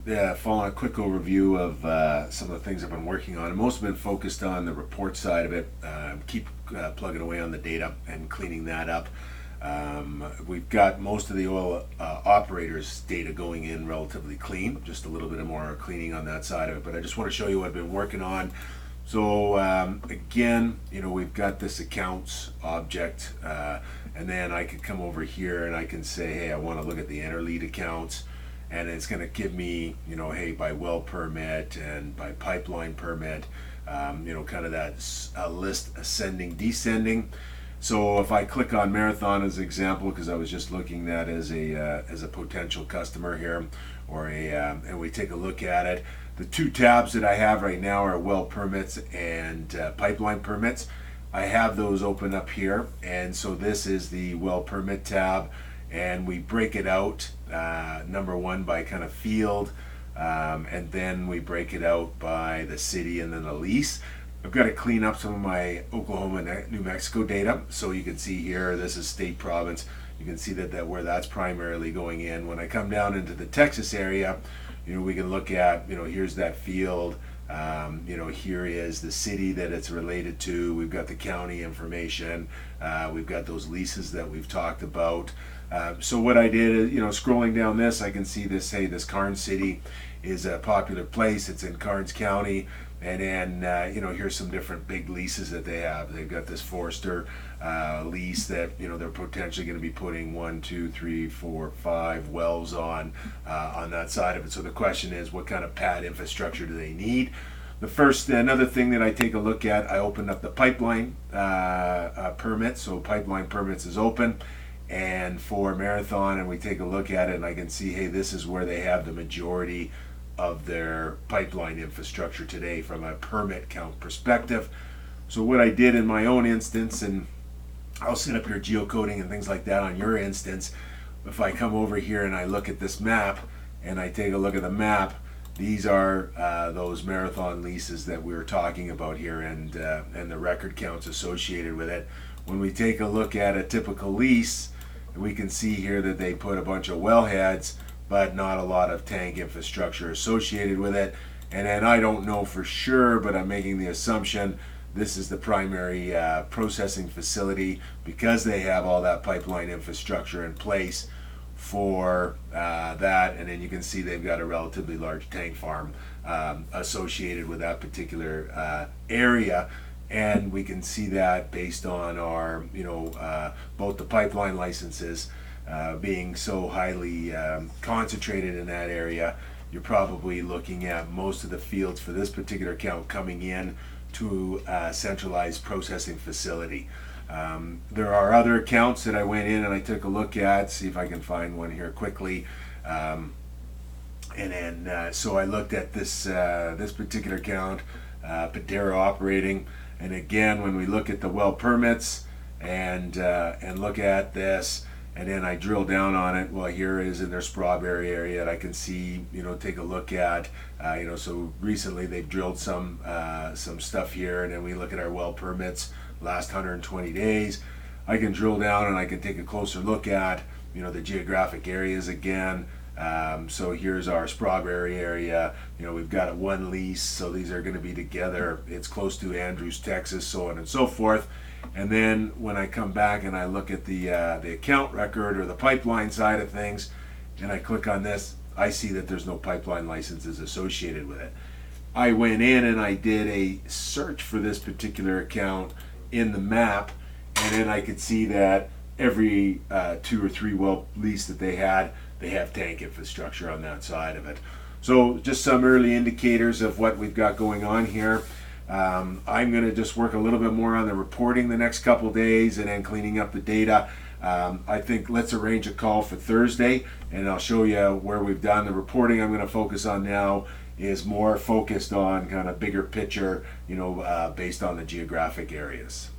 Yeah, following a quick overview of some of the things I've been working on. Most have been focused on the report side of it. Keep plugging away on the data and cleaning that up. We've got most of the oil operators data going in relatively clean, just a little bit more cleaning on that side of it. But I just want to show you what I've been working on. So again, we've got this accounts object, and then I could come over here and I can say, hey, I want to look at the interlead accounts, and it's going to give me, hey, by well permit and by pipeline permit, kind of that list ascending, descending. So if I click on Marathon as an example, because I was just looking at as a potential customer here, or and we take a look at it. The two tabs that I have right now are well permits and pipeline permits. I have those open up here, and so this is the well permit tab, and we break it out number one by kind of field, and then we break it out by the city and then the lease. I've got to clean up some of my Oklahoma and New Mexico data, so you can see here this is state province. You can see that where that's primarily going in. When I come down into the Texas area, we can look at, here's that field. Here is the city that it's related to. We've got the county information. We've got those leases that we've talked about. So what I did is, scrolling down this, I can see this, hey, this Karnes City is a popular place. It's in Karnes County. And then, here's some different big leases that they have. They've got this Forester lease that, they're potentially going to be putting 1, 2, 3, 4, 5 wells on that side of it. So the question is, what kind of pad infrastructure do they need? Another thing that I take a look at, I opened up the pipeline permit. So pipeline permits is open. And for Marathon, and we take a look at it, and I can see, hey, this is where they have the majority of their pipeline infrastructure today from a permit count perspective. So what I did in my own instance, and I'll set up your geocoding and things like that on your instance, if I come over here and I look at this map and I take a look at the map, these are those Marathon leases that we were talking about here, and the record counts associated with it. When we take a look at a typical lease, we can see here that they put a bunch of wellheads, but not a lot of tank infrastructure associated with it. And then I don't know for sure, but I'm making the assumption this is the primary processing facility, because they have all that pipeline infrastructure in place for that. And then you can see they've got a relatively large tank farm associated with that particular area. And we can see that based on our, both the pipeline licenses being so highly concentrated in that area. You're probably looking at most of the fields for this particular account coming in to a centralized processing facility. There are other accounts that I went in and I took a look at, see if I can find one here quickly. So I looked at this particular account, Petro operating. And again, when we look at the well permits and look at this, and then I drill down on it, well, here is in their Strawberry area that I can see, take a look at, so recently they've drilled some stuff here, and then we look at our well permits last 120 days. I can drill down and I can take a closer look at, the geographic areas again. So here's our Strawberry area. We've got one lease, so these are going to be together. It's close to Andrews, Texas, so on and so forth. And then when I come back and I look at the account record or the pipeline side of things, and I click on this, I see that there's no pipeline licenses associated with it. I went in and I did a search for this particular account in the map, and then I could see that every 2 or 3 well lease that they have tank infrastructure on that side of it. So just some early indicators of what we've got going on here. I'm going to just work a little bit more on the reporting the next couple days, and then cleaning up the data. I think let's arrange a call for Thursday, and I'll show you where we've done. The reporting I'm going to focus on now is more focused on kind of bigger picture, based on the geographic areas.